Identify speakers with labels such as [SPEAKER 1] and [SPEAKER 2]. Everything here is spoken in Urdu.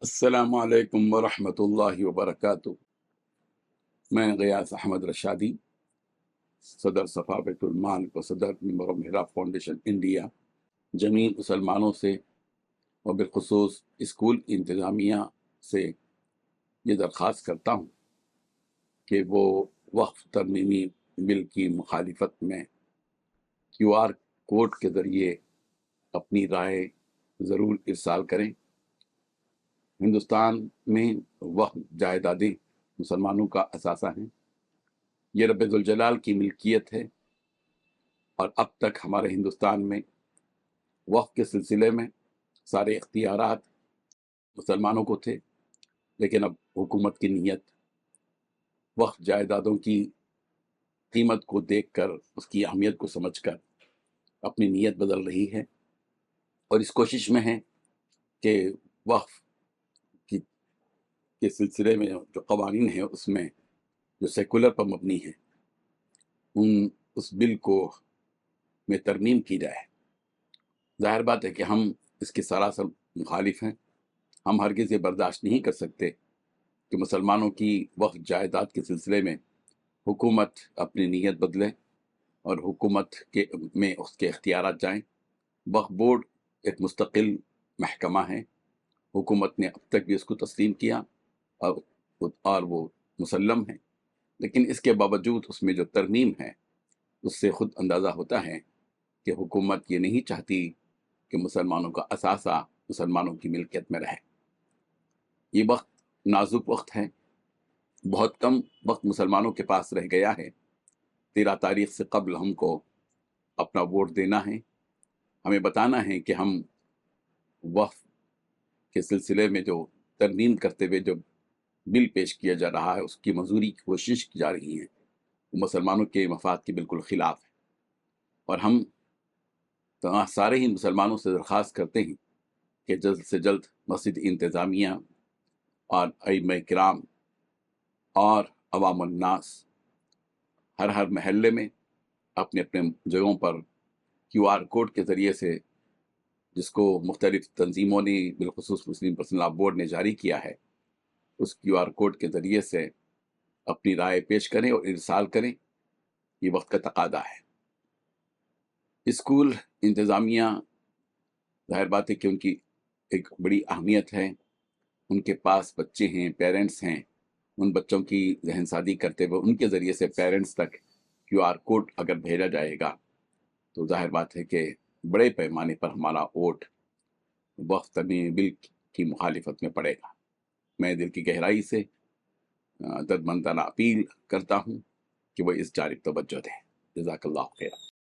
[SPEAKER 1] السلام علیکم ورحمۃ اللہ وبرکاتہ۔ میں غیاث احمد رشادی، صدر صفا بیت المال و صدر ممبر و محراب فاؤنڈیشن انڈیا، جمیع مسلمانوں سے اور بالخصوص اسکول انتظامیہ سے یہ درخواست کرتا ہوں کہ وہ وقف ترمیمی بل کی مخالفت میں کیو آر کوڈ کے ذریعے اپنی رائے ضرور ارسال کریں۔ ہندوستان میں وقف جائیدادیں مسلمانوں کا اثاثہ ہیں، یہ رب ذوالجلال کی ملکیت ہے، اور اب تک ہمارے ہندوستان میں وقف کے سلسلے میں سارے اختیارات مسلمانوں کو تھے، لیکن اب حکومت کی نیت وقف جائیدادوں کی قیمت کو دیکھ کر، اس کی اہمیت کو سمجھ کر اپنی نیت بدل رہی ہے، اور اس کوشش میں ہے کہ وقف کے سلسلے میں جو قوانین ہیں اس میں جو سیکولر پر مبنی ہیں اس بل کو میں ترمیم کی جائے۔ ظاہر بات ہے کہ ہم اس کے سراسر مخالف ہیں۔ ہم ہرگز یہ برداشت نہیں کر سکتے کہ مسلمانوں کی وقف جائیداد کے سلسلے میں حکومت اپنی نیت بدلے اور حکومت میں اس کے اختیارات جائیں۔ وقف بورڈ ایک مستقل محکمہ ہے، حکومت نے اب تک بھی اس کو تسلیم کیا اور وہ مسلم ہے، لیکن اس کے باوجود اس میں جو ترمیم ہے اس سے خود اندازہ ہوتا ہے کہ حکومت یہ نہیں چاہتی کہ مسلمانوں کا اثاثہ مسلمانوں کی ملکیت میں رہے۔ یہ وقت نازک وقت ہے، بہت کم وقت مسلمانوں کے پاس رہ گیا ہے۔ 13 تاریخ سے قبل ہم کو اپنا ووٹ دینا ہے، ہمیں بتانا ہے کہ ہم وقف کے سلسلے میں جو ترمیم کرتے ہوئے جو بل پیش کیا جا رہا ہے اس کی منظوری کی کوشش کی جا رہی ہے، وہ مسلمانوں کے مفاد کے بالکل خلاف ہے، اور ہم سارے ہی مسلمانوں سے درخواست کرتے ہیں کہ جلد سے جلد مسجد انتظامیہ اور ائمہ کرام اور عوام الناس ہر محلے میں اپنے اپنے جگہوں پر کیو آر کوڈ کے ذریعے سے، جس کو مختلف تنظیموں نے بالخصوص مسلم پرسنل لاء بورڈ نے جاری کیا ہے، اس کیو آر کوڈ کے ذریعے سے اپنی رائے پیش کریں اور ارسال کریں۔ یہ وقت کا تقاضا ہے۔ اسکول انتظامیہ، ظاہر بات ہے کہ ان کی ایک بڑی اہمیت ہے، ان کے پاس بچے ہیں، پیرنٹس ہیں، ان بچوں کی ذہن سازی کرتے ہوئے ان کے ذریعے سے پیرنٹس تک کیو آر کوڈ اگر بھیجا جائے گا تو ظاہر بات ہے کہ بڑے پیمانے پر ہمارا ووٹ وقف ترمیمی بل کی مخالفت میں پڑے گا۔ میں دل کی گہرائی سے درد مندانہ اپیل کرتا ہوں کہ وہ اس جانب توجہ دیں۔ جزاک اللہ خیر۔